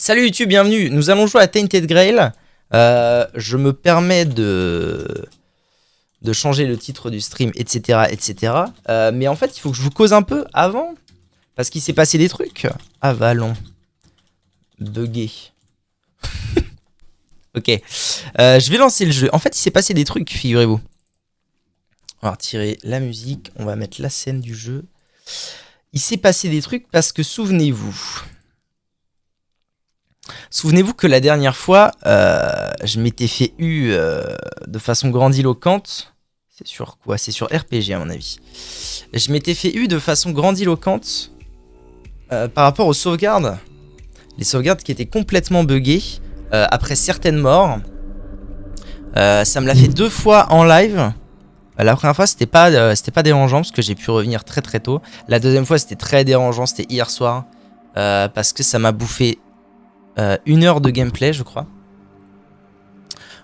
Salut YouTube, bienvenue. Nous allons jouer à Tainted Grail. Je me permets de changer le titre du stream, etc. etc. Mais en fait, il faut que je vous cause un peu avant. Parce qu'il s'est passé des trucs. Avalon. Bugué. Ok. Je vais lancer le jeu. En fait, il s'est passé des trucs, figurez-vous. On va retirer la musique. On va mettre la scène du jeu. Il s'est passé des trucs parce que souvenez-vous. Souvenez-vous que la dernière fois, je m'étais fait de façon grandiloquente. C'est sur quoi? C'est sur RPG à mon avis. Je m'étais fait de façon grandiloquente par rapport aux sauvegardes. Les sauvegardes qui étaient complètement buggées après certaines morts. Ça me l'a fait 2 fois en live. La première fois c'était pas dérangeant parce que j'ai pu revenir très très tôt. La deuxième fois c'était très dérangeant, c'était hier soir. Parce que ça m'a bouffé 1 heure de gameplay je crois.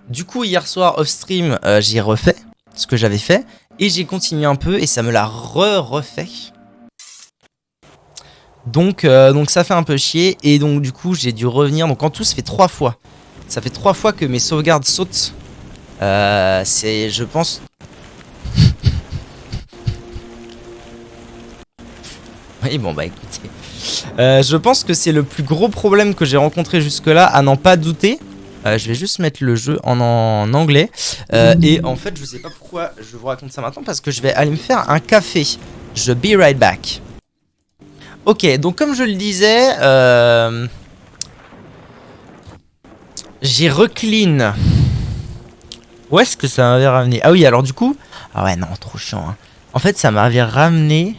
Du coup hier soir off stream j'ai refait ce que j'avais fait. Et j'ai continué un peu et ça me l'a refait. Donc ça fait un peu chier. Et donc du coup j'ai dû revenir. Donc en tout ça fait 3 fois. Ça fait 3 fois que mes sauvegardes sautent. C'est je pense... Oui bon bah écoutez. Je pense que c'est le plus gros problème que j'ai rencontré jusque là, à n'en pas douter. Je vais juste mettre le jeu en anglais. Et en fait je sais pas pourquoi je vous raconte ça maintenant. Parce que je vais aller me faire un café. Je be right back. Ok, donc comme je le disais, j'ai reclean. Où est-ce que ça m'avait ramené? Ah oui, alors du coup... Ah ouais, non, trop chiant. Hein. En fait, ça m'avait ramené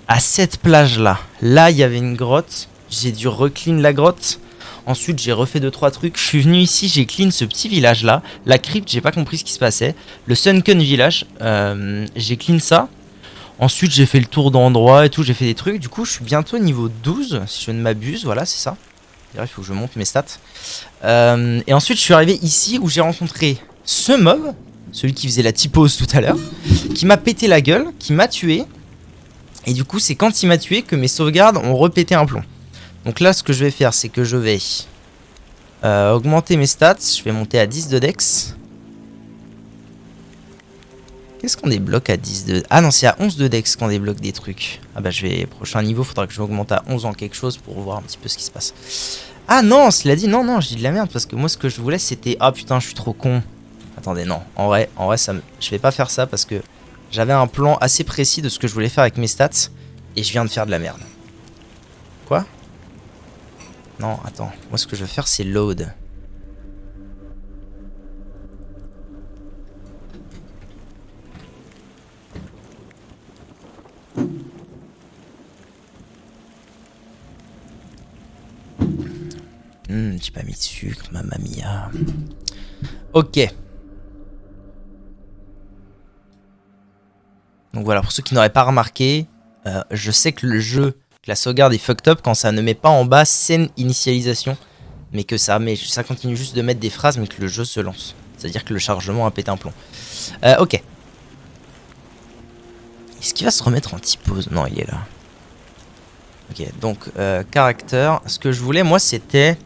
à cette plage-là. Là, il y avait une grotte. J'ai dû reclean la grotte. Ensuite, j'ai refait 2-3 trucs. Je suis venu ici, j'ai clean ce petit village-là. La crypte, j'ai pas compris ce qui se passait. Le Sunken Village, j'ai clean ça. Ensuite, j'ai fait le tour d'endroit et tout, j'ai fait des trucs. Du coup, je suis bientôt niveau 12, si je ne m'abuse. Voilà, c'est ça. D'ailleurs, il faut que je monte mes stats. Et ensuite, je suis arrivé ici où j'ai rencontré ce mob, celui qui faisait la typose tout à l'heure, qui m'a pété la gueule, qui m'a tué. Et du coup, c'est quand il m'a tué que mes sauvegardes ont repété un plomb. Donc là, ce que je vais faire, c'est que je vais augmenter mes stats. Je vais monter à 10 de dex. Qu'est-ce qu'on débloque à 10 de... Ah non, c'est à 11 de dex qu'on débloque des trucs. Ah bah je vais... Prochain niveau, faudra que je m'augmente à 11 en quelque chose pour voir un petit peu ce qui se passe. Ah non, cela dit, non, je dis de la merde. Parce que moi, ce que je voulais, c'était... Ah putain, je suis trop con. Attendez, non. En vrai ça me... je vais pas faire ça parce que j'avais un plan assez précis de ce que je voulais faire avec mes stats. Et je viens de faire de la merde. Quoi? Non, attends. Moi, ce que je veux faire, c'est load. J'ai pas mis de sucre, mamma mia. Ok. Donc voilà, pour ceux qui n'auraient pas remarqué, je sais que le jeu, que la sauvegarde est fucked up quand ça ne met pas en bas scène initialisation, mais que ça continue juste de mettre des phrases, mais que le jeu se lance. C'est-à-dire que le chargement a pété un plomb. Ok. Est-ce qu'il va se remettre en typose? Non, il est là. Ok, donc caractère. Ce que je voulais, moi, c'était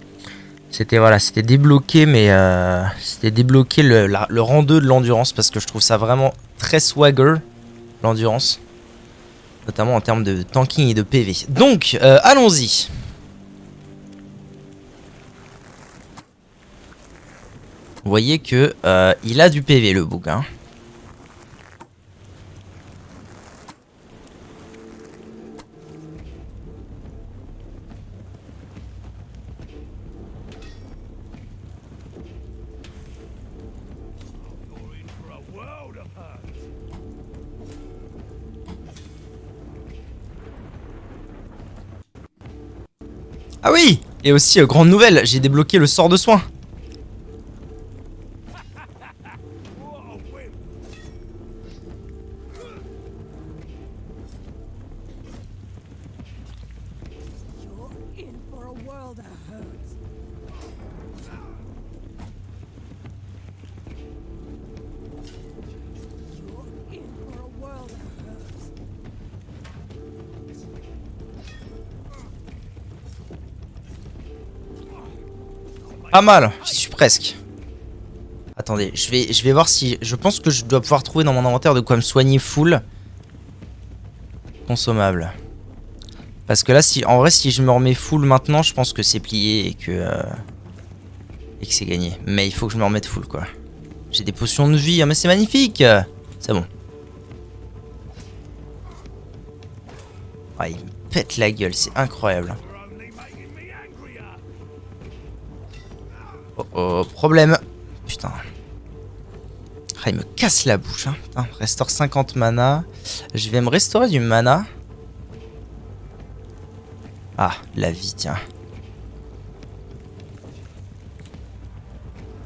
débloquer, mais c'était débloquer le rang 2 de l'endurance parce que je trouve ça vraiment très swagger, l'endurance. Notamment en termes de tanking et de PV. Donc, allons-y. Vous voyez que il a du PV le bouc. Hein. Ah oui! Et aussi, grande nouvelle, j'ai débloqué le sort de soin. Pas mal, j'y suis presque. Attendez, je vais voir si... Je pense que je dois pouvoir trouver dans mon inventaire de quoi me soigner full. Consommable. Parce que là, si, en vrai, si je me remets full maintenant, je pense que c'est plié et que c'est gagné. Mais il faut que je me remette full, quoi. J'ai des potions de vie, hein, mais c'est magnifique. C'est bon. Ah, il me pète la gueule, c'est incroyable. Oh oh, problème. Putain. Ah, il me casse la bouche. Hein. Putain, restaure 50 mana. Je vais me restaurer du mana. Ah, la vie, tiens.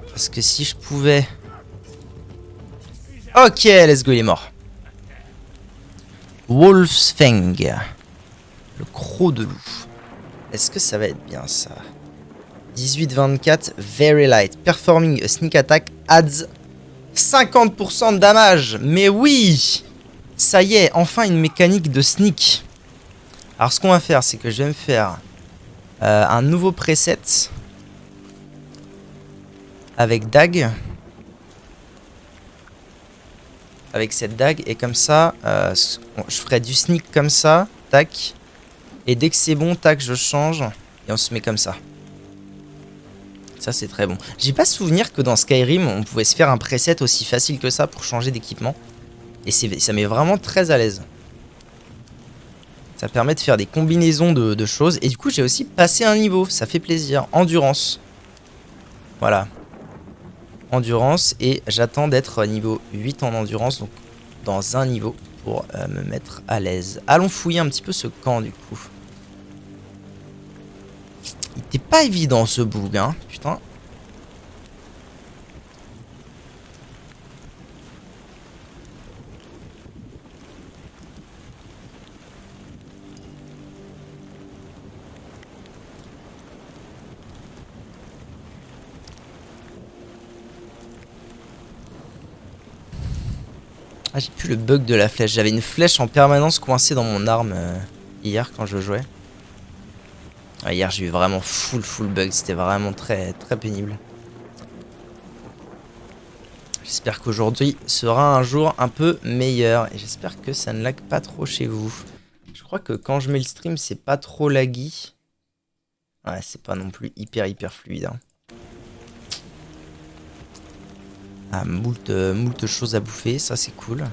Parce que si je pouvais... Ok, let's go, il est mort. Wolf's Fang. Le croc de loup. Est-ce que ça va être bien, ça? 18-24, very light. Performing a sneak attack adds 50% de damage. Mais oui! Ça y est, enfin une mécanique de sneak. Alors ce qu'on va faire, c'est que je vais me faire un nouveau preset avec dague. Avec cette dague, et comme ça, je ferai du sneak comme ça, tac. Et dès que c'est bon, tac, je change, et on se met comme ça. Ça, c'est très bon. J'ai pas souvenir que dans Skyrim, on pouvait se faire un preset aussi facile que ça pour changer d'équipement. Et ça met vraiment très à l'aise. Ça permet de faire des combinaisons de choses. Et du coup, j'ai aussi passé un niveau. Ça fait plaisir. Endurance. Voilà. Endurance. Et j'attends d'être niveau 8 en endurance. Donc, dans un niveau pour me mettre à l'aise. Allons fouiller un petit peu ce camp, du coup. Il était pas évident, ce boug, hein. Putain. Ah, j'ai plus le bug de la flèche. J'avais une flèche en permanence coincée dans mon arme hier quand je jouais. Ah, hier j'ai eu vraiment full bug. C'était vraiment très pénible. J'espère qu'aujourd'hui sera un jour un peu meilleur. Et j'espère que ça ne lag pas trop chez vous. Je crois que quand je mets le stream, c'est pas trop laggy. Ouais, c'est pas non plus hyper fluide. Hein. Ah, moult choses à bouffer, ça c'est cool.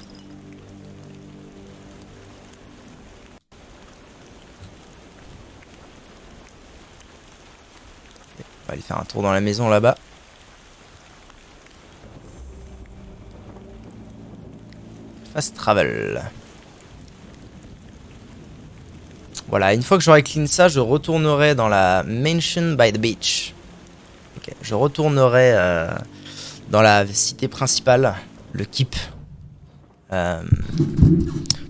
On va aller faire un tour dans la maison là-bas. Fast travel. Voilà, une fois que j'aurai clean ça, je retournerai dans la Mansion by the Beach. Ok, je retournerai dans la cité principale, le Keep.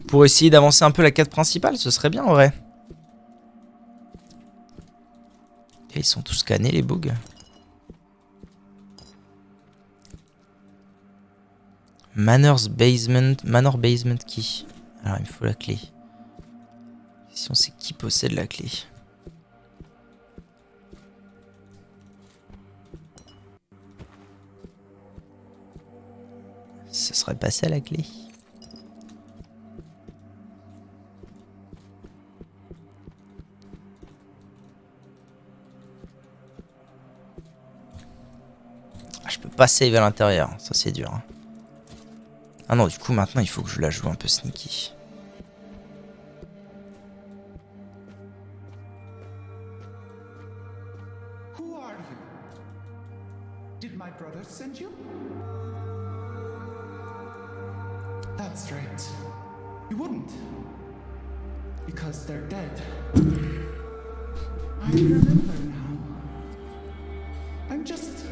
Pour essayer d'avancer un peu la quête principale, ce serait bien en vrai. Ok, ils sont tous scannés les bugs. Manor Basement Key. Alors il me faut la clé. Si on sait qui possède la clé. Ce serait passé à la clé. Ah, je peux pas save à l'intérieur, ça c'est dur. Hein. Ah non, du coup maintenant il faut que je la joue un peu sneaky. Who are you? Did my brother send you? That's right. You wouldn't. Because they're dead. I remember now. I'm just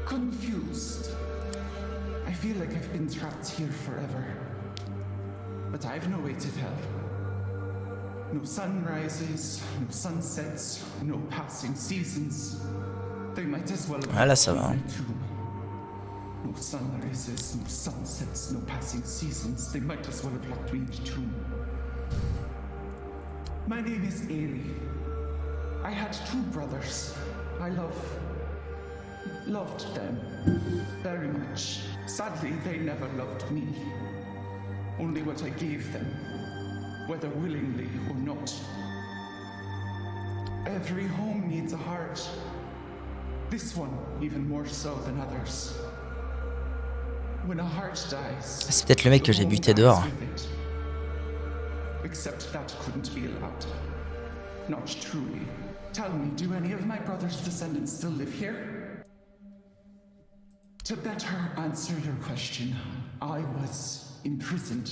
confused. I feel like I've been trapped here forever. But I've no way to tell. No sunrises, no sunsets, no passing seasons. They might as well have Ah là ça va. Hein. No sunrises, no sunsets, no passing seasons. They might as well have locked me in the tomb. My name is Ailey. I had two brothers. I love loved them very much. Sadly, they never loved me. Only what I gave them, whether willingly or not. Every home needs a heart. This one even more so than others. When a heart dies, C'est peut-être le mec que j'ai buté dehors. Except that couldn't be allowed. Not truly. Tell me, do any of my brother's descendants still live here? To better answer your question, I was imprisoned.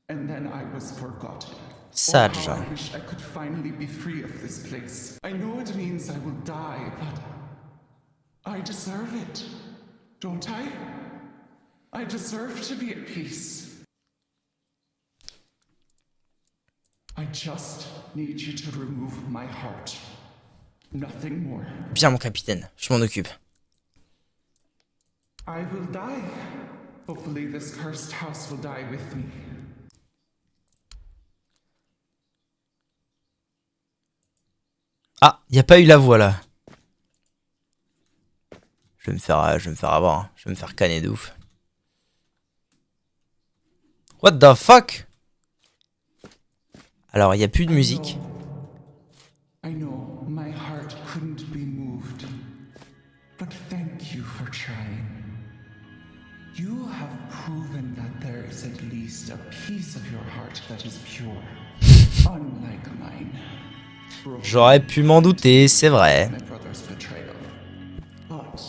And then I was forgotten. Sage. Oh, how I wish I could finally be free of this place. I know it means I will die, but I deserve it, don't I? I deserve to be at peace. I just need you to remove my heart. Nothing more. Bien mon capitaine, je m'en occupe. I will die. Hopefully this cursed house will die with me. Ah, y a pas eu la voix là. Je vais me faire avoir. Hein. Je vais me faire canner de ouf. What the fuck? Alors, il y a plus de musique. I know my heart couldn't be moved. But thank you for trying. You have proven that there is at least a piece of your heart that is pure. Unlike mine. J'aurais pu m'en douter, c'est vrai. My brother's betrayal. But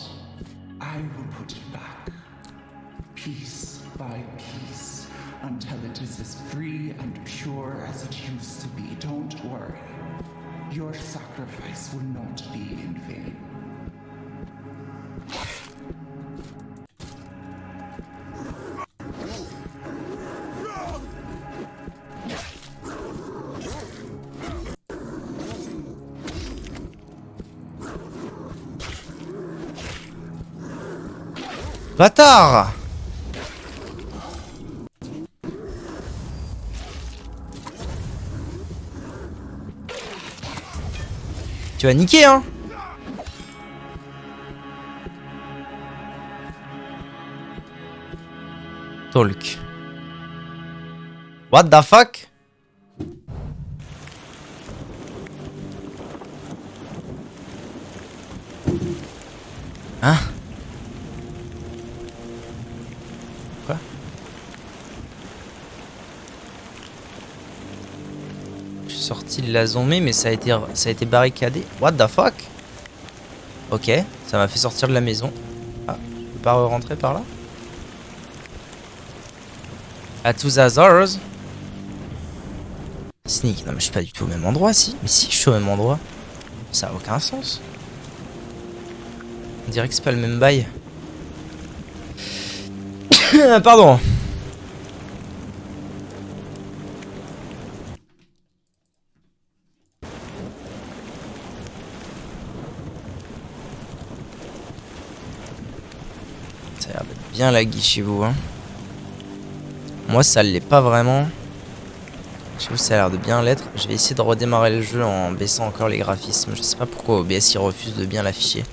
I will put it back, piece by piece, until it is as free and pure as it used to be. Don't worry. Your sacrifice will not be in vain. Bâtard! Tu vas niquer, hein? Talk. What the fuck? Hein? Quoi? Je suis sorti de la zombie mais ça a été barricadé. What the fuck? Ok, ça m'a fait sortir de la maison. Ah, je peux pas rentrer par là? À tous hasards. Sneak, non mais je suis pas du tout au même endroit si. Mais si je suis au même endroit. Ça a aucun sens. On dirait que c'est pas le même bail. Pardon. Ça a l'air d'être bien laggy chez vous, hein. Moi ça l'est pas vraiment. Chez vous ça a l'air de bien l'être. Je vais essayer de redémarrer le jeu en baissant encore les graphismes. Je sais pas pourquoi OBS il refuse de bien l'afficher.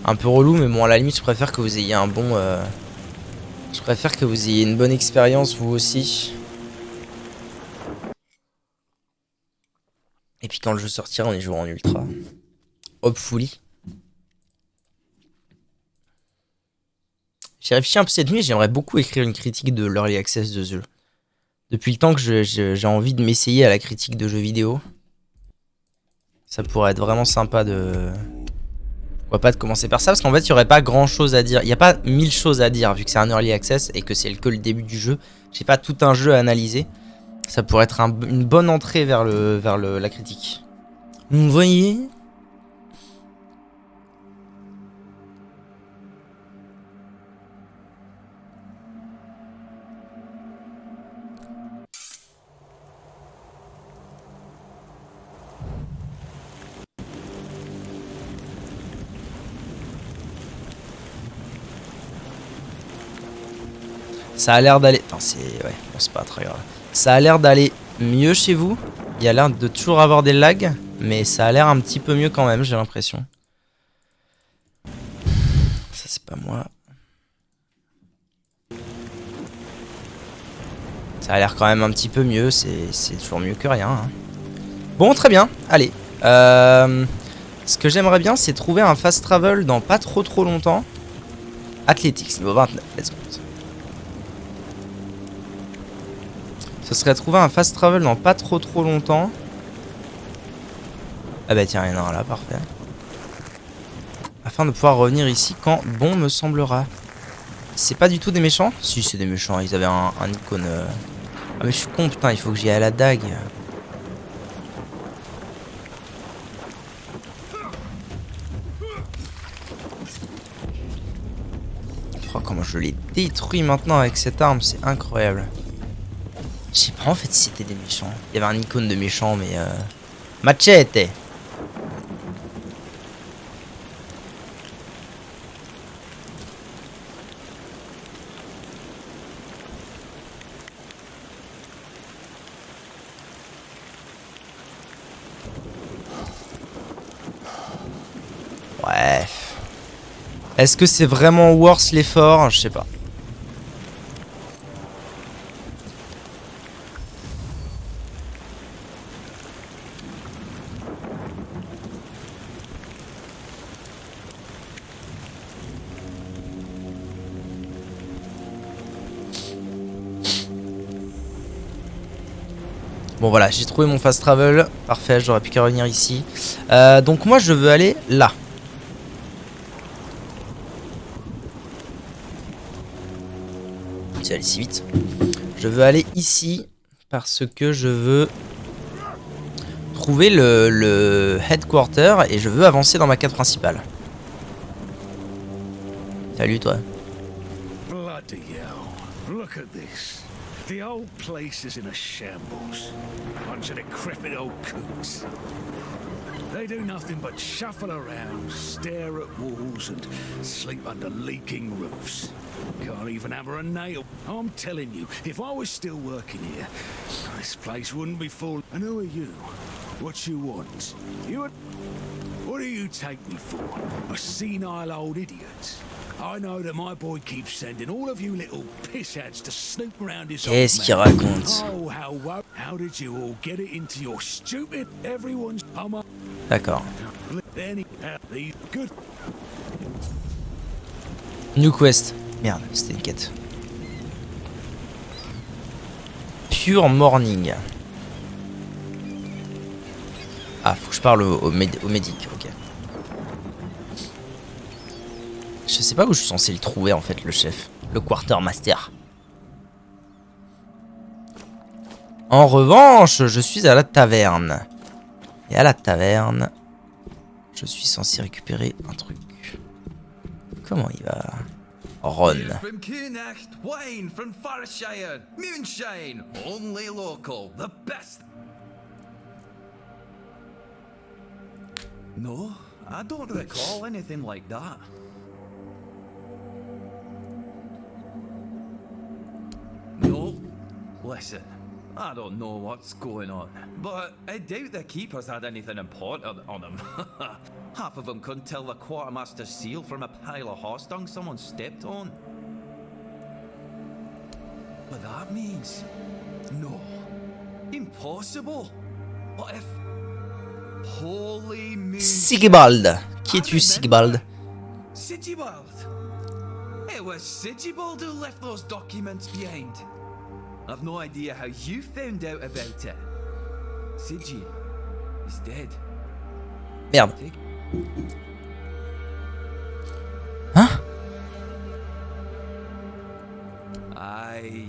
Un peu relou mais bon à la limite je préfère que vous ayez un bon... Je préfère que vous ayez une bonne expérience vous aussi. Et puis quand le jeu sortira on y jouera en ultra. Hopefully. J'ai réfléchi un peu cette nuit, j'aimerais beaucoup écrire une critique de l'Early Access de ce jeu. Depuis le temps que j'ai envie de m'essayer à la critique de jeux vidéo. Ça pourrait être vraiment sympa de... Pourquoi pas de commencer par ça, parce qu'en fait il n'y aurait pas grand chose à dire. Il n'y a pas 1000 choses à dire vu que c'est un Early Access et que c'est que le début du jeu. J'ai pas tout un jeu à analyser. Ça pourrait être une bonne entrée vers la critique. Vous voyez ? Ça a l'air d'aller... Attends, c'est... Ouais, bon, c'est pas très grave. Ça a l'air d'aller mieux chez vous. Il y a l'air de toujours avoir des lags, mais ça a l'air un petit peu mieux quand même, j'ai l'impression. Ça c'est pas moi. Ça a l'air quand même un petit peu mieux, c'est toujours mieux que rien. Hein. Bon, très bien, allez. Ce que j'aimerais bien, c'est trouver un fast travel dans pas trop longtemps. Athletics, niveau 29, let's go. Ce serait trouver un fast travel dans pas trop longtemps. Ah bah tiens, il y en a un là, parfait. Afin de pouvoir revenir ici quand bon me semblera. C'est pas du tout des méchants? Si, c'est des méchants, ils avaient un icône... Ah mais je suis con, putain, il faut que j'y aille à la dague. Oh, comment je l'ai détruit maintenant avec cette arme, c'est incroyable. Je sais pas en fait si c'était des méchants. Il y avait un icône de méchant, mais Machete. Bref. Est-ce que c'est vraiment worth l'effort? Je sais pas. Bon voilà, j'ai trouvé mon fast travel. Parfait, j'aurais pu qu'à revenir ici. Donc moi je veux aller là. C'est aller si vite. Je veux aller ici parce que je veux trouver le headquarter et je veux avancer dans ma quête principale. Salut toi. Bloody hell. Look at this. The old place is in a shambles. Bunch of decrepit old coots. They do nothing but shuffle around, stare at walls, and sleep under leaking roofs. Can't even hammer a nail. I'm telling you, if I was still working here, this place wouldn't be full. And who are you? What you want? What do you take me for? A senile old idiot? I know that my boy keeps sending all of you little pissheads to snoop around his old man. Qu'est-ce qu'il raconte? Oh, how did you all get it into your stupid everyone's D'accord. Good. New quest. Merde, c'était une quête. Pure morning. Ah, faut que je parle au médic, ok. Je sais pas où je suis censé le trouver en fait, le chef. Le quartermaster. En revanche, je suis à la taverne. Et à la taverne, je suis censé récupérer un truc. Comment il va? Ron. From Kunacht, wine from Farshire, moonshine, only local, the best. No, I don't recall anything like that. No, listen, I don't know what's going on, but I doubt the keepers had anything important on them. Half of them couldn't tell the quartermaster's seal from a pile of horse dung someone stepped on. But that means... no. Impossible. What if... Holy moon... Sigibald. Qui es-tu, Sigibald? Sigibald. It was Sigibald who left those documents behind. I've no idea how you found out about it. Sigi is dead. Merde. Hein? Aye,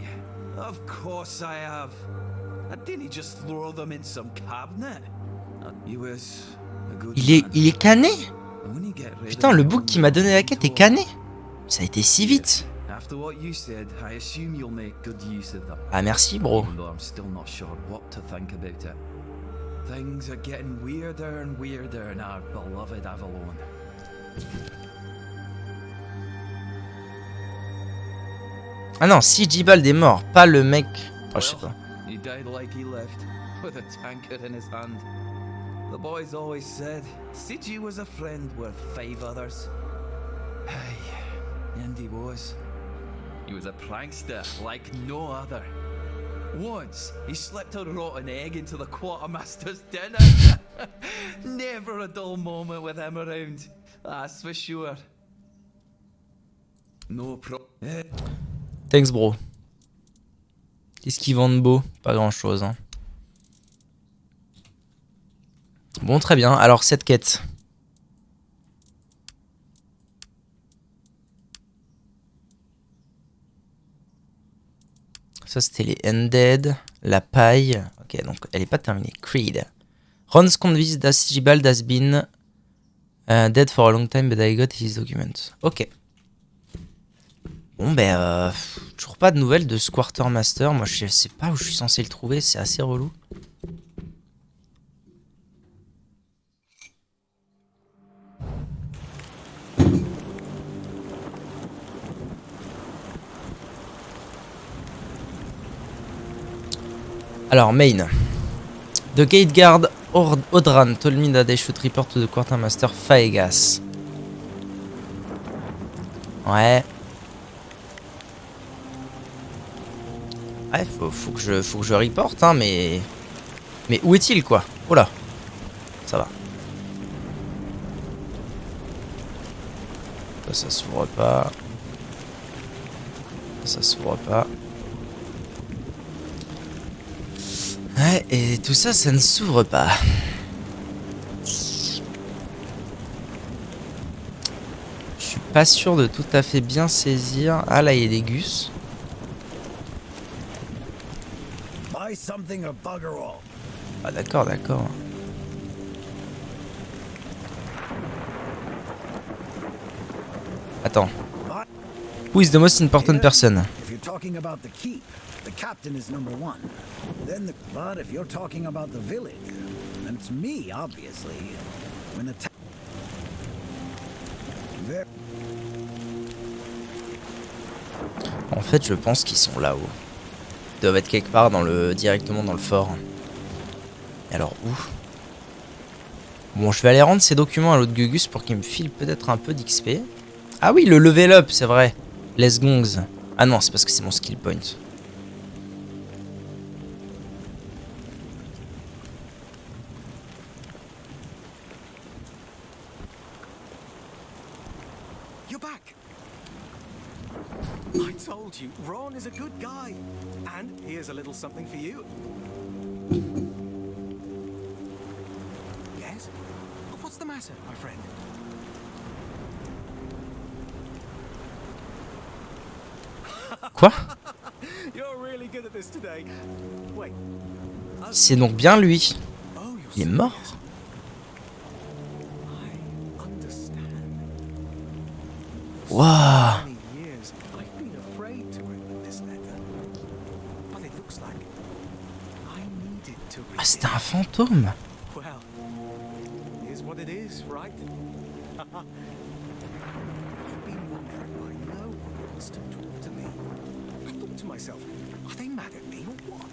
of course I have. I didn't just throw them in some cabinet. He was a good man. Il est cané? Only get rid Putain, of le them bouc qui m'a donné la quête est cané. Ça a été si vite. After what you said, I assume you'll make good use of them. Ah merci bro. Even though I'm still not sure what to think about it. Things are getting weirder and weirder in our beloved Avalon. Ah non, Sigibald est mort, pas le mec. Oh, je sais pas. He died like he lived. with a tankard in his hand. The boys always said Siji was a friend worth 5 others. Hey, and he was. He was a prankster like no other. Once, he slipped a rotten egg into the quartermaster's dinner. Never a dull moment with him around, that's for sure. No pro... Thanks, bro. Qu'est-ce qu'ils vendent beau? Pas grand-chose, hein. Bon, très bien. Alors, cette quête. Ça, c'était les Undead. La paille. Ok, donc elle est pas terminée. Creed. Ron's convinced that Sigibald has been dead for a long time, but I got his document. Ok. Bon, ben, toujours pas de nouvelles de ce Quartermaster. Moi, je sais pas où je suis censé le trouver. C'est assez relou. Alors, main. The gate guard Odran told me that they should report to the quartermaster Faegas. Ouais. Ouais, faut que je reporte, hein, mais... Mais où est-il, quoi? Oh là. Ça va. Ça s'ouvre pas. Ça s'ouvre pas. Ouais, et tout ça, ça ne s'ouvre pas. Je suis pas sûr de tout à fait bien saisir. Ah, là, il y a des gus. Ah, d'accord, d'accord. Attends. Who is the most important person? The captain is number 1. Then but if you're talking about the village, then it's me, obviously. When the En fait, je pense qu'ils sont là-haut. Ils doivent être quelque part directement dans le fort. Et alors où? Bon, je vais aller rendre ces documents à l'autre Gugus pour qu'il me file peut-être un peu d'XP. Ah oui, le level up, c'est vrai. Les gongs. Ah non, c'est parce que c'est mon skill point. You, Ron is a good guy, and here's a little something for you. Yes? What's the matter, my friend? Quoi? You're really good at this today. Wait. C'est donc bien lui. Oh, il est mort? I understand. Waouh. Ah, c'était un fantôme. Well, here's what it is, right? I've been wondering why no one wants to talk to me. I thought to myself, are they mad at me or what?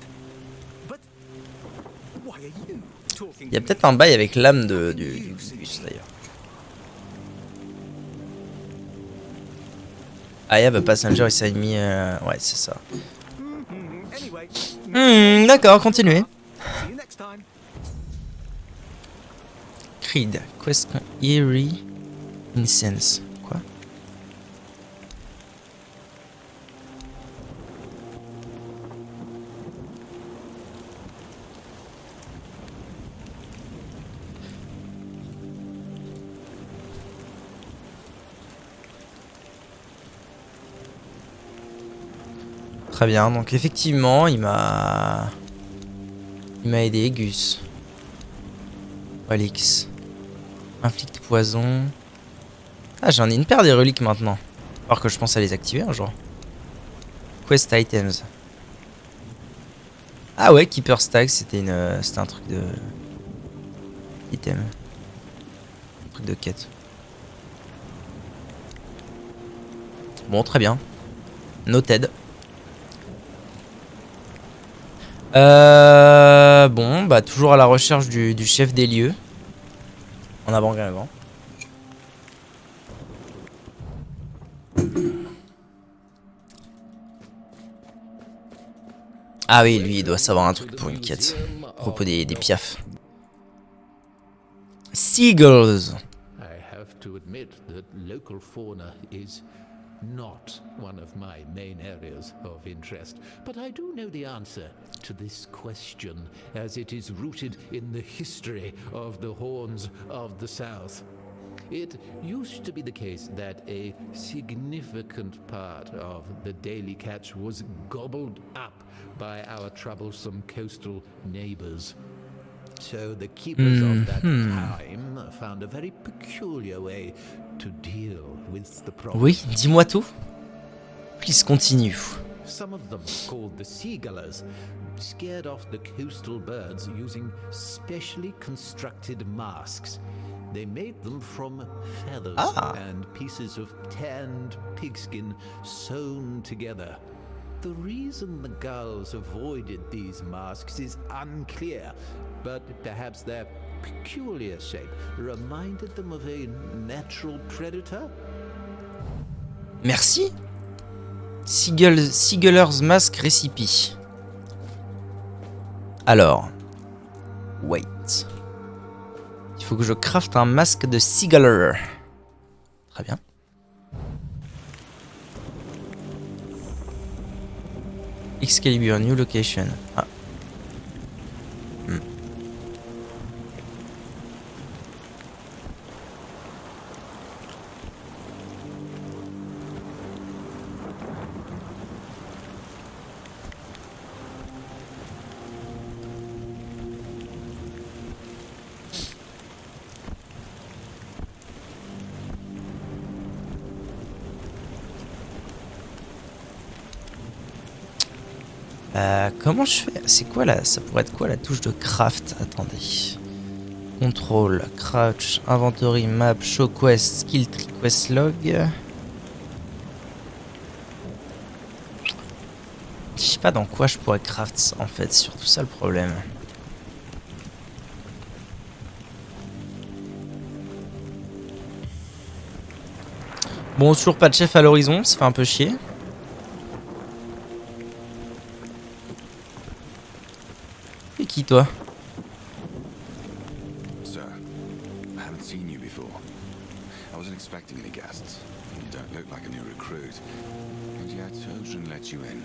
But why are you talking? Il y a peut-être un bail avec l'âme du bus d'ailleurs. I have a passenger inside me. Ouais, c'est ça. D'accord, continuez. Creed, Quest Eerie Incense. Quoi? Très bien, donc effectivement, il m'a aidé, Gus. Relix. Inflicte poison. Ah, j'en ai une paire des reliques maintenant. Alors que je pense à les activer un jour. Quest items. Ah ouais, Keeper Stag, c'était un truc de... item. Un truc de quête. Bon, très bien. Noted. Bon, bah toujours à la recherche du chef des lieux. En avant Guingamp. Ah oui, lui, il doit savoir un truc pour une quête. À propos des piafs. Seagulls. I have to admit that local fauna is not one of my main areas of interest, but I do know the answer to this question, as it is rooted in the history of the Horns of the South. It used to be the case that a significant part of the daily catch was gobbled up by our troublesome coastal neighbors. So the keepers of that time found a very peculiar way to deal with the problem. Oui, dis-moi tout. Please continue. Some of them, called the seagullers, scared off the coastal birds using specially constructed masks. They made them from feathers and pieces of tanned pigskin sewn together. The reason the gulls avoided these masks is unclear, but perhaps their peculiar shape reminded them of a natural predator? Merci. Seaguller's Mask Recipe. Alors. Wait. Il faut que je crafte un masque de Seaguller. Très bien. Excalibur, new location. Ah. Comment je fais? C'est quoi là? Ça pourrait être quoi la touche de craft? Attendez. Contrôle, crouch, inventory, map, show quest, skill tree, quest log. Je sais pas dans quoi je pourrais craft en fait, c'est surtout ça le problème. Bon, toujours pas de chef à l'horizon, ça fait un peu chier. Et qui toi? Sir, I haven't seen you before. I wasn't expecting any guests. You don't look like a new recruit. And yet Hodgren let you in.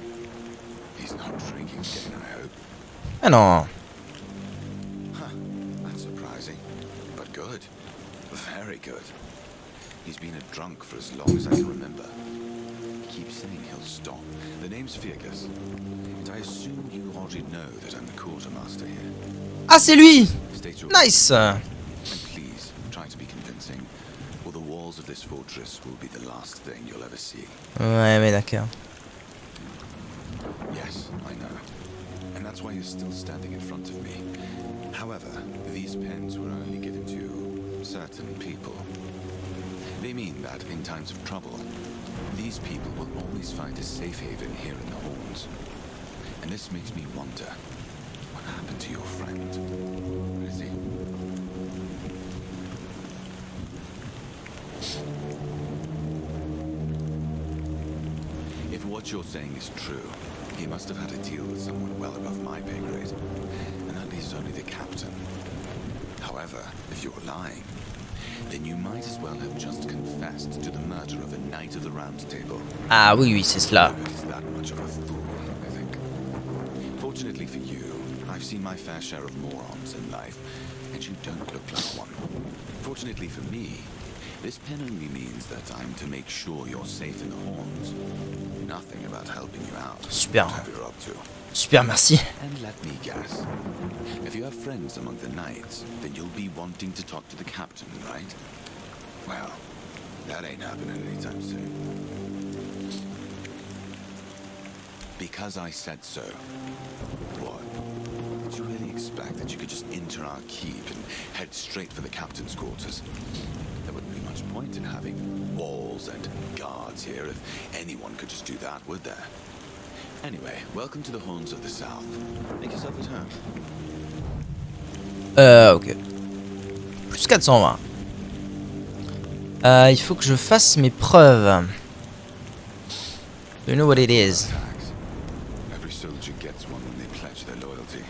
He's not drinking again, I hope. Ah non. Huh, that's surprising. But good. Very good. He's been a drunk for as long as I can remember. He keeps saying he'll stop. The name's Fergus. And I assume you already know that I'm the quartermaster here. Ah, c'est lui! State your Nice! And please, try to be convincing, or the walls of this fortress will be the last thing you'll ever see. Ouais, mais d'accord. Yes, I know. And that's why you're still standing in front of me. However, these pens were only given to certain people. They mean that in times of trouble, these people will always find a safe haven here in the Horns. And this makes me wonder, what happened to your friend? Where is he? If what you're saying is true, he must have had a deal with someone well above my pay grade. And that leaves only the captain. However, if you're lying, then you might as well have just confessed to the murder of a knight of the Round Table. Ah oui, oui, c'est cela. He's that much of a fool, I think. Fortunately for you, I've seen my fair share of morons in life, and you don't look like one. Fortunately for me, this pen only means that I'm to make sure you're safe in the Horns. Nothing about helping you out. Super. Whatever you're up to. Super, merci. And let me guess. If you have friends among the knights, then you'll be wanting to talk to the captain, right? Well, that ain't happening anytime soon. Because I said so. What? Did you really expect that you could just enter our keep and head straight for the captain's quarters? There wouldn't be much point in having walls and guards here if anyone could just do that, would there? Anyway, welcome to the Horns of the South. Make yourself at home. Ok. Plus 420. Il faut que je fasse mes preuves. You know what it is. Tags. Every soldier gets one when they pledge their loyalty.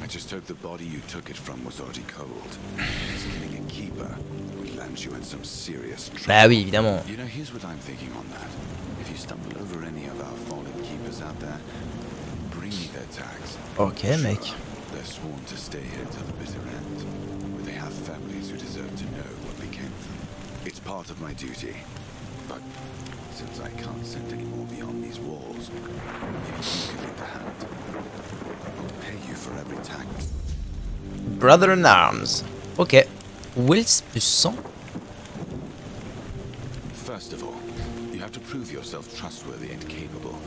I just hope the body you took it from was already cold. Killing a keeper would land you in some serious trouble. Bah oui, évidemment. You know, here's what I'm thinking on that. If you stumble over any of our fallen keepers out there, bring me their tags. Ok, mec. They're sworn to stay here till the bitter end, but they have families who deserve to know what became of them. It's part of my duty, but since I can't send any more beyond these walls, maybe you can lend a hand. I'll pay you for every tag. Brother in Arms. Ok. Wills plus 100. First of all, you have to prove yourself trustworthy and capable.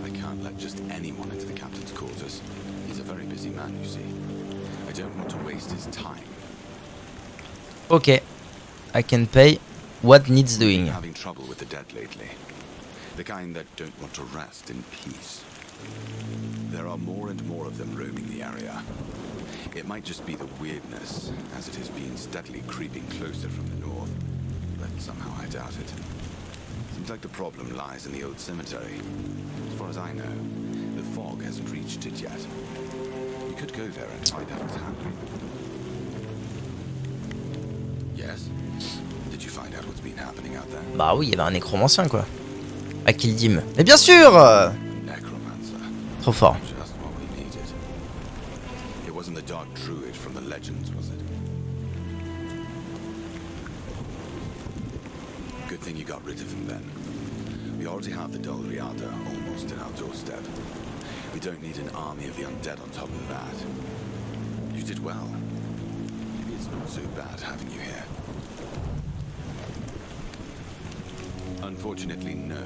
I can't let just anyone into the captain's quarters. He's a very busy man, you see. I don't want to waste his time. Ok. I can pay what needs doing. Having trouble with the dead lately. The kind that don't want to rest in peace. There are more and more of them roaming the area. It might just be the weirdness, as it has been steadily creeping closer from the north. But somehow I doubt it. Seems like the problem lies in the old cemetery. As far as I know, the fog hasn't reached it yet. You could go there and find out what's happening. Yes? Did you find out what's been happening out there? Bah oui, il y avait un nécromancien quoi. À Kildim. Mais bien sûr Necromancer. Trop fort. Just what we needed. It wasn't the dark druid from the legends, was it? Good thing you got rid of him then. We already have the Dol Riada almost at our doorstep. We don't need an army of the undead on top of that. You did well. Maybe it's not so bad having you here. Unfortunately, no.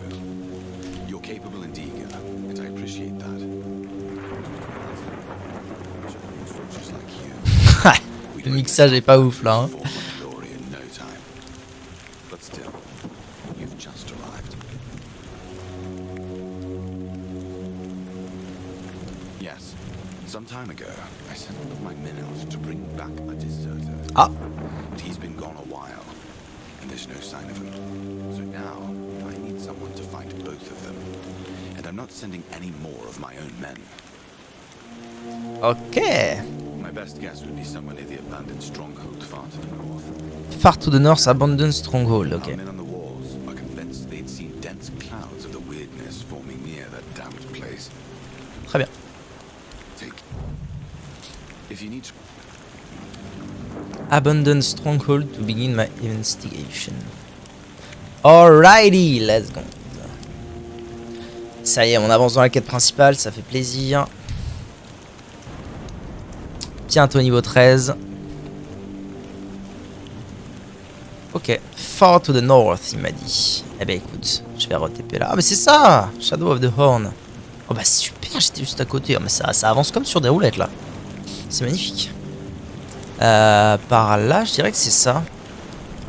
You're capable and eager, and I appreciate that. Just like you. Le mixage est pas ouf là. Hein. Glory in no time. But still, you've just arrived. Yes, some time ago, I sent one of my men out to bring back a deserter. Ah. But he's been gone a while, and there's no sign of him. So now, I need someone to find both of them. And I'm not sending any more of my own men. Ok. My best guess would be somewhere near the abandoned stronghold far to the north. Far to the north, abandoned stronghold. Our Ok. men on the walls are convinced they'd seen dense clouds of the weirdness forming near that damned place. Très bien. Take. If you need to. Abandoned stronghold to begin my investigation. Alrighty, let's go. Ça y est, on avance dans la quête principale, ça fait plaisir. Bientôt niveau 13. Ok, far to the north, il m'a dit. Eh ben écoute, je vais re-TP là. Ah mais c'est ça, Shadow of the Horn. Oh bah super, j'étais juste à côté. Oh, mais ça avance comme sur des roulettes là. C'est magnifique. Par là, je dirais que c'est ça.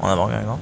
En avant, regardant.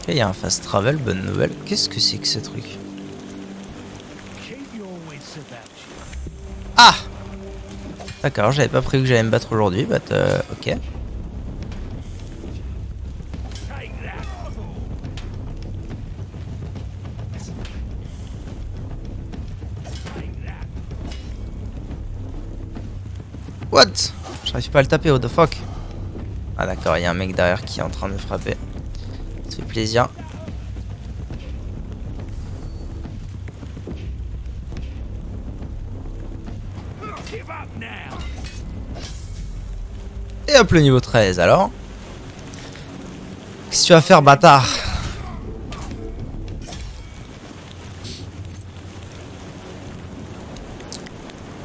Ok, il y a un fast travel, bonne nouvelle. Qu'est-ce que c'est que ce truc? Ah! D'accord, j'avais pas prévu que j'allais me battre aujourd'hui, but ok. What? J'arrive pas à le taper, what the fuck? Ah d'accord, il y a un mec derrière qui est en train de me frapper. Ça fait plaisir. Et hop, le niveau 13 alors. Qu'est-ce que tu vas faire, bâtard?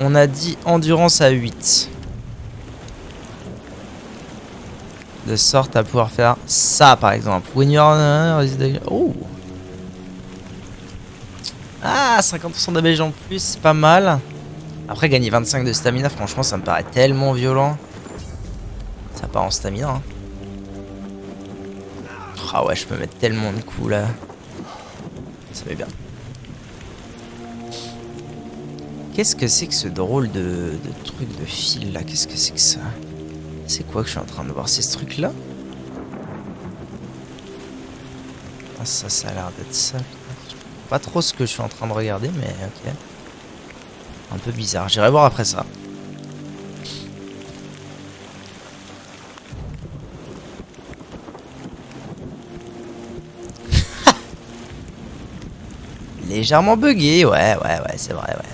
On a dit endurance à 8. De sorte à pouvoir faire ça par exemple. When you're... Oh. Ah, 50% d'ABG en plus, c'est pas mal. Après, gagner 25 de stamina, franchement, ça me paraît tellement violent. Ça part en stamina. Hein. Ah ouais, je peux mettre tellement de coups là. Ça va bien. Qu'est-ce que c'est que ce drôle de truc de fil là? Qu'est-ce que c'est que ça? C'est quoi que je suis en train de voir? C'est ce truc là? Ah, ça a l'air d'être ça. Pas trop ce que je suis en train de regarder, mais ok. Un peu bizarre. J'irai voir après ça. Légèrement bugué, ouais, c'est vrai, ouais.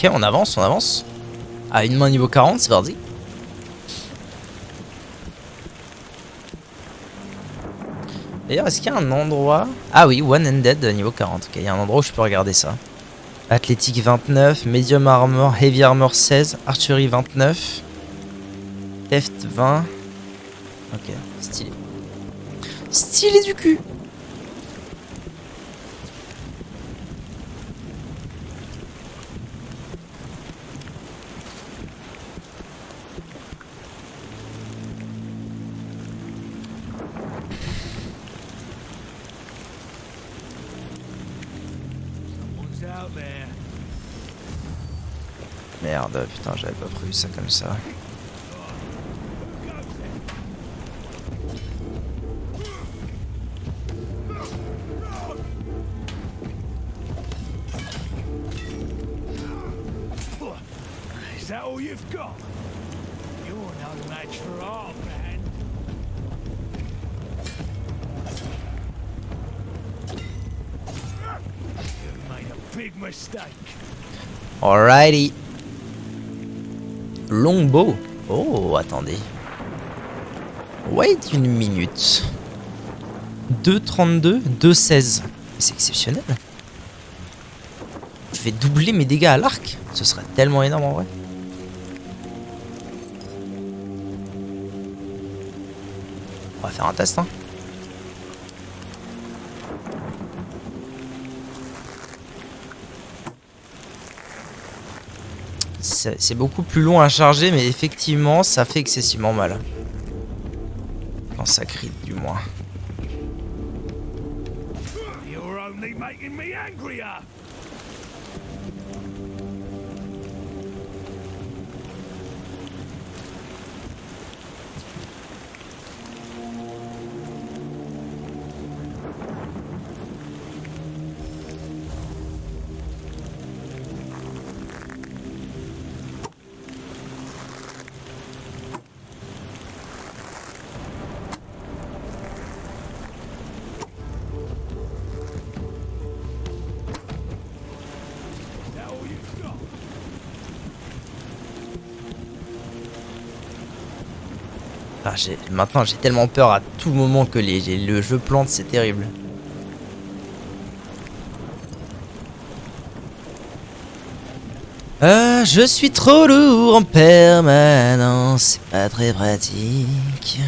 Ok, on avance, on avance. À une main niveau 40, c'est parti. D'ailleurs, est-ce qu'il y a un endroit... Ah oui, one-handed niveau 40. Ok, il y a un endroit où je peux regarder ça. Athlétique 29, Medium Armor, Heavy Armor 16, Archery 29, Theft 20. Ok, stylé. Stylé du cul. Merde, putain, j'avais pas prévu ça comme ça. Is that all you've got? You're no match for art, man. You made a big mistake. Alrighty. Longbow. Oh, attendez. Wait une minute. 2,32, 2,16. C'est exceptionnel. Je vais doubler mes dégâts à l'arc. Ce serait tellement énorme en vrai. On va faire un test, hein. C'est beaucoup plus long à charger, mais effectivement, ça fait excessivement mal. Quand ça crie, du moins. You're only making me angrier. Ah, maintenant j'ai tellement peur à tout moment que le jeu plante, c'est terrible. Je suis trop lourd en permanence, c'est pas très pratique.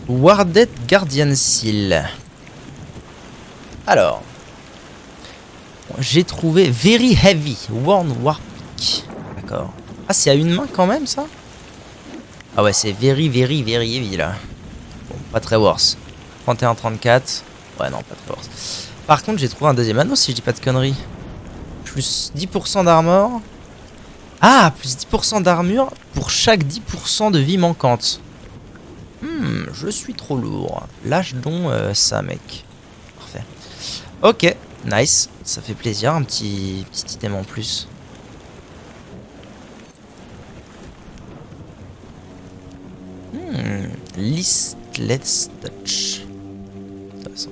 Warded Guardian Seal. Alors. J'ai trouvé Very Heavy. Worn Warpick. D'accord. Ah, c'est à une main quand même, ça? Ah ouais, c'est very heavy, là. Bon, pas très worse. 31-34. Ouais, non, pas très worse. Par contre, j'ai trouvé un deuxième anneau, si je dis pas de conneries. Plus 10% d'armor. Ah, plus 10% d'armure pour chaque 10% de vie manquante. Je suis trop lourd. Lâche donc ça, mec. Parfait. Ok, nice. Ça fait plaisir, un petit item en plus. Listless Touch. Intéressant.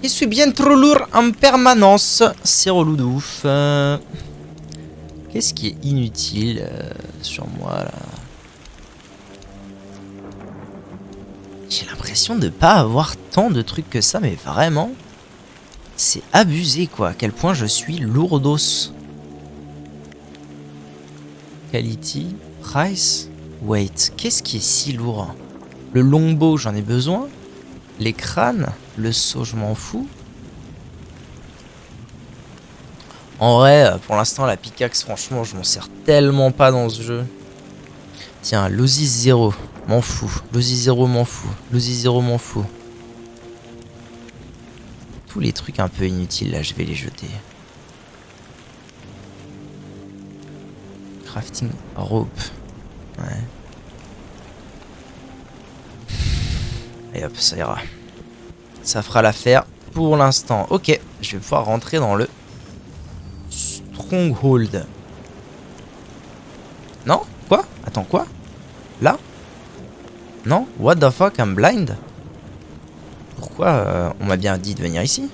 Je suis bien trop lourd en permanence. C'est relou de ouf. Qu'est-ce qui est inutile sur moi là? J'ai l'impression de pas avoir tant de trucs que ça, mais vraiment, c'est abusé quoi. À quel point je suis lourdos. Quality, price, weight. Qu'est-ce qui est si lourd? Le longbow, j'en ai besoin. Les crânes, le saut, je m'en fous. En vrai, pour l'instant, la pickaxe, franchement, je m'en sers tellement pas dans ce jeu. Tiens, Losis 0, m'en fous. Losis 0, m'en fous. Losis 0, m'en fous. Tous les trucs un peu inutiles, là, je vais les jeter. Crafting rope. Ouais. Et hop, ça ira. Ça fera l'affaire pour l'instant. Ok, je vais pouvoir rentrer dans le Stronghold. Non? Quoi? Attends, quoi? Là? Non? What the fuck? I'm blind? Pourquoi on m'a bien dit de venir ici?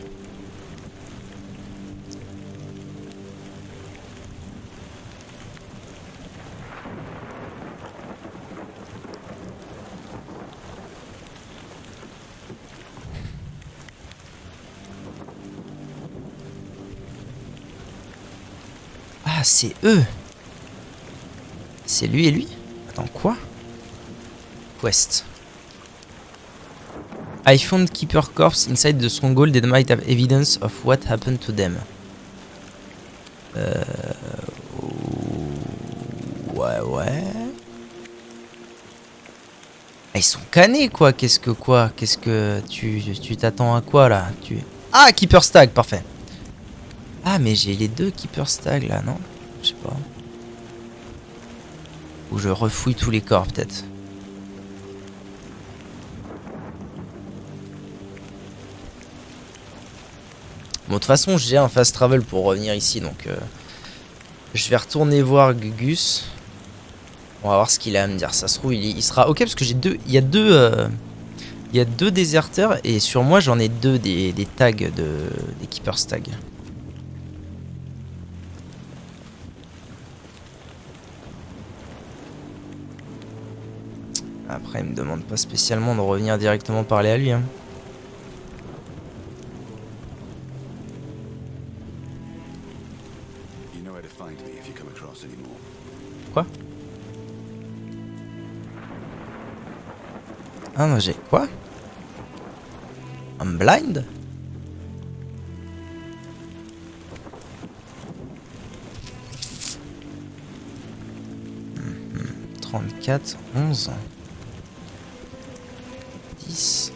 Ah, c'est eux. C'est lui et lui? Attends, quoi? Quest. I found Keeper corpse inside the stronghold that might have evidence of what happened to them. Ouais. Ah, ils sont canés quoi. Qu'est-ce que tu t'attends à quoi là? Ah, Keeper Stag, parfait. Ah, mais j'ai les deux Keeper Stag là, non? Je sais pas. Ou je refouille tous les corps peut-être. Bon, de toute façon, j'ai un fast travel pour revenir ici, donc je vais retourner voir Gugus. On va voir ce qu'il a à me dire. Ça se trouve, il sera ok parce que j'ai deux. Il y a deux déserteurs et sur moi j'en ai deux des tags des Keeper Stag. Après, il me demande pas spécialement de revenir directement parler à lui. Hein. Quoi? Ah non, j'ai quoi? I'm blind? Mmh, 34, 11. 10.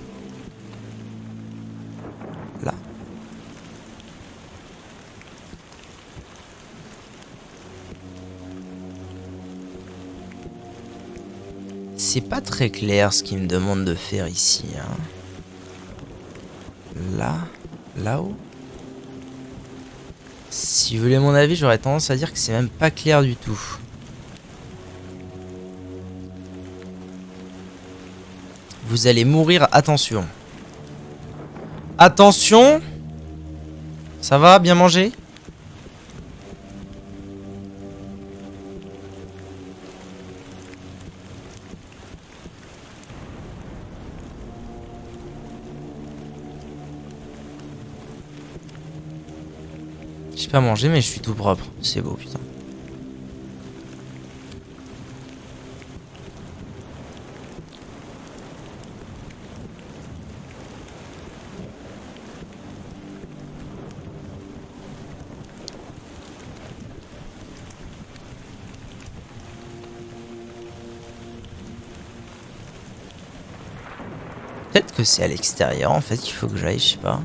Là. C'est pas très clair ce qu'il me demande de faire ici. Hein. Là. Là-haut. Si vous voulez mon avis, j'aurais tendance à dire que c'est même pas clair du tout. Vous allez mourir, attention. Attention. Ça va, bien manger? J'ai pas mangé, mais je suis tout propre. C'est beau, putain. Peut-être que c'est à l'extérieur en fait, il faut que j'aille, je sais pas.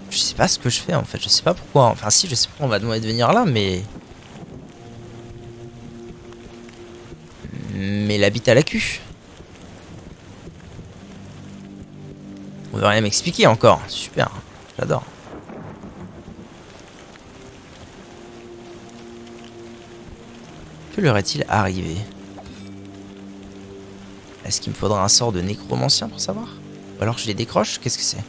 Je sais pas ce que je fais en fait, je sais pas pourquoi. Enfin si, je sais pas, on va demander de venir là, mais... Mais la bite à la cul. On veut rien m'expliquer encore, super, j'adore. Que leur est-il arrivé ? Est-ce qu'il me faudra un sort de nécromancien pour savoir? Ou alors je les décroche? Qu'est-ce que c'est?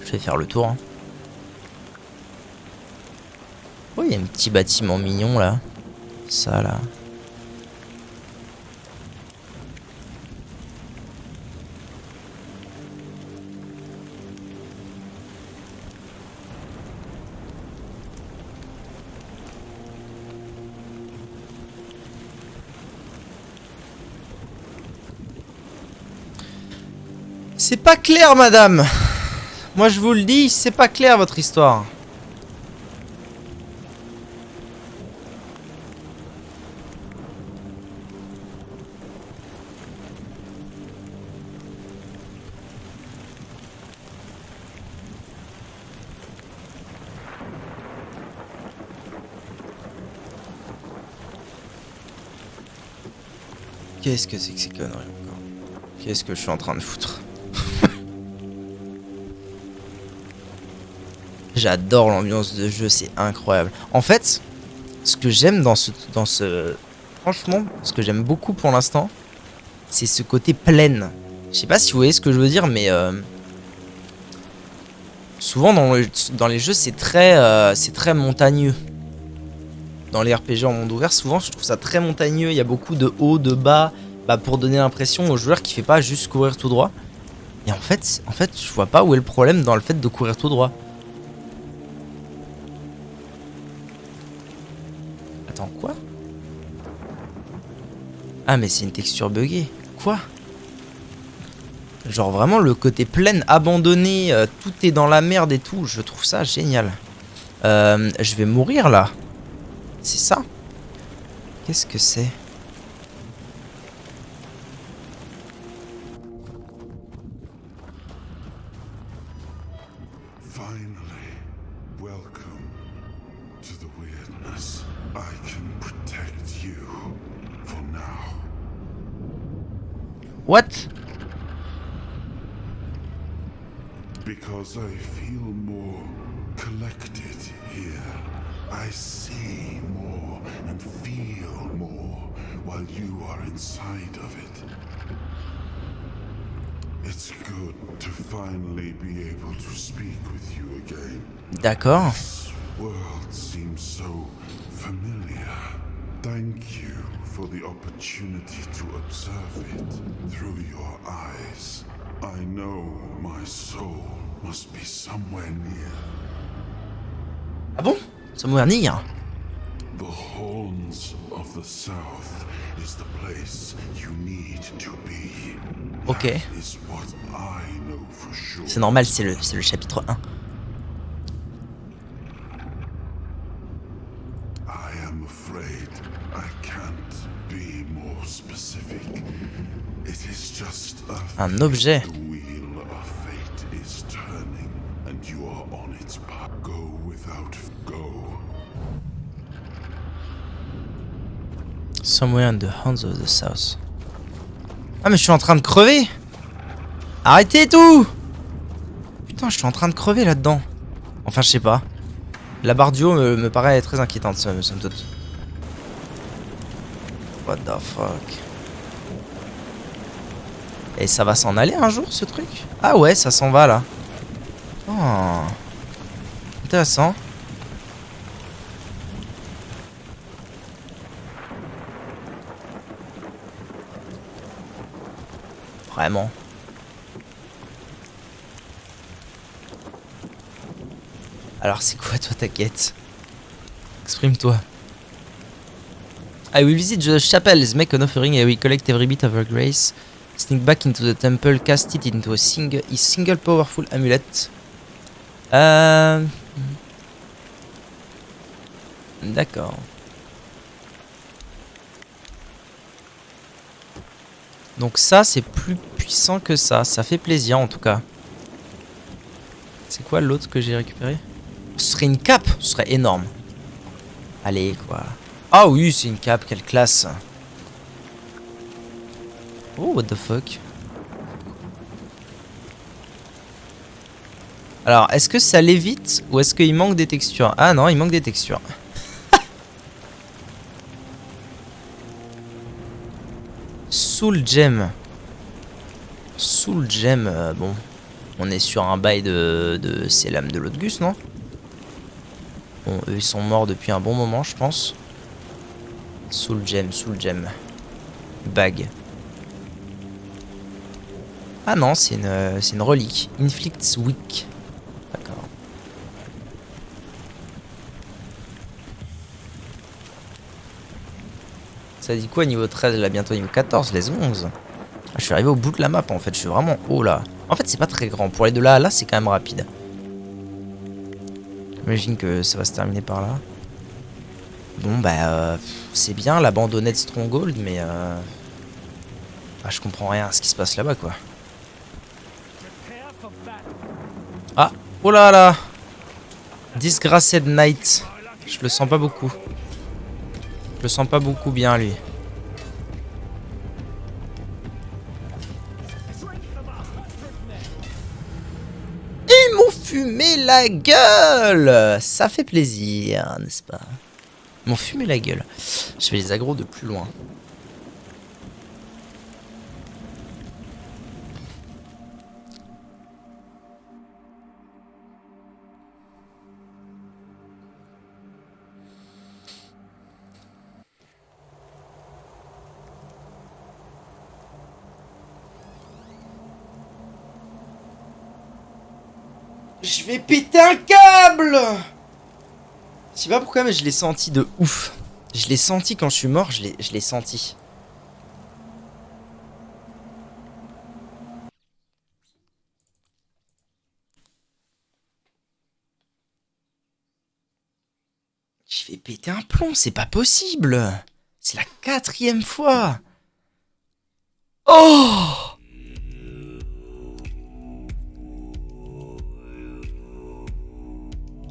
Je vais faire le tour. Hein. Oh, il y a un petit bâtiment mignon là. Ça là. C'est pas clair, madame. Moi, je vous le dis, c'est pas clair, votre histoire. Qu'est-ce que c'est que ces conneries encore? Qu'est-ce que je suis en train de foutre? J'adore l'ambiance de jeu, c'est incroyable. En fait, ce que j'aime dans ce... Franchement, ce que j'aime beaucoup pour l'instant, c'est ce côté plaine. Je sais pas si vous voyez ce que je veux dire, mais... Souvent dans les jeux, c'est très montagneux. Dans les RPG en monde ouvert, souvent, je trouve ça très montagneux. Il y a beaucoup de haut, de bas, bah, pour donner l'impression au joueur qu'il fait pas juste courir tout droit. Et en fait, je vois pas où est le problème dans le fait de courir tout droit. Attends, quoi? Ah, mais c'est une texture buggée. Quoi? Genre vraiment le côté plaine, abandonné, tout est dans la merde et tout. Je trouve ça génial. Je vais mourir là. C'est ça? Qu'est-ce que c'est? Finally, welcome to the weirdness. I can protect you for now. What? Because I feel more collected here. I see more and feel more while you are inside of it. It's good to finally be able to speak with you again. D'accord. This world seems so familiar. Thank you for the opportunity to observe it through your eyes. I know my soul must be somewhere near. Ah bon? Somewhere near? The Horns of the South is the place you need to be. Ok. That is what I know for sure. C'est normal, c'est le chapitre 1. I am afraid I can't be more specific. It is just Un objet. The wheel of fate is turning, and you are on its path. Go without go. Somewhere in the Horns of the South. Ah mais je suis en train de crever. Arrêtez tout. Putain, je suis en train de crever là-dedans. Enfin, je sais pas. La barre du haut me paraît très inquiétante, somme toute. What the fuck. Et ça va s'en aller un jour, ce truc? Ah ouais, ça s'en va, là. Oh. Intéressant. Vraiment. Alors c'est quoi toi ta quête? Exprime-toi. I will visit the chapels, make an offering, I will collect every bit of her grace. Sneak back into the temple, cast it into a single powerful amulet. D'accord. Donc ça c'est plus puissant que ça fait plaisir en tout cas. C'est quoi l'autre que j'ai récupéré? Ce serait une cape, ce serait énorme. Allez quoi. Ah oui c'est une cape, quelle classe. Oh what the fuck. Alors est-ce que ça l'évite ou est-ce qu'il manque des textures? Ah non il manque des textures. Soul Gem. Soul Gem, bon. On est sur un bail de ces lames de Lodgus, non? Bon, eux ils sont morts depuis un bon moment, je pense. Soul Gem, Soul Gem. Bague. Ah non, c'est une relique. Inflicts Weak. D'accord. Ça dit quoi niveau 13 là, bientôt niveau 14, les 11. Ah, je suis arrivé au bout de la map en fait, je suis vraiment haut là. En fait c'est pas très grand, pour aller de là à là c'est quand même rapide. J'imagine que ça va se terminer par là. Bon bah c'est bien l'abandonnette Stronghold mais bah, je comprends rien à ce qui se passe là-bas quoi. Ah, oh là là. Disgraced Knight. Je le sens pas beaucoup. Je le sens pas beaucoup bien lui. Ils m'ont fumé la gueule. Ça fait plaisir, n'est-ce pas? Ils m'ont fumé la gueule. Je vais les aggro de plus loin. Je vais péter un câble! Je sais pas pourquoi mais je l'ai senti de ouf. Je l'ai senti quand je suis mort, je l'ai senti. Je vais péter un plomb, c'est pas possible! C'est la 4e fois! Oh!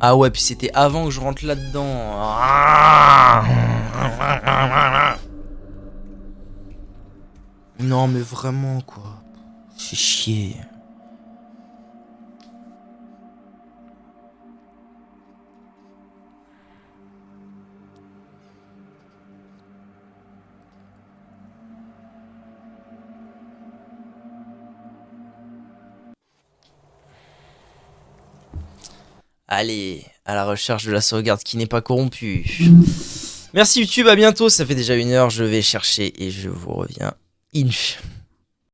Ah ouais, puis c'était avant que je rentre là-dedans. Non mais vraiment quoi. C'est chier. Allez, à la recherche de la sauvegarde qui n'est pas corrompue. Merci YouTube, à bientôt, ça fait déjà 1 heure, je vais chercher et je vous reviens. Inch.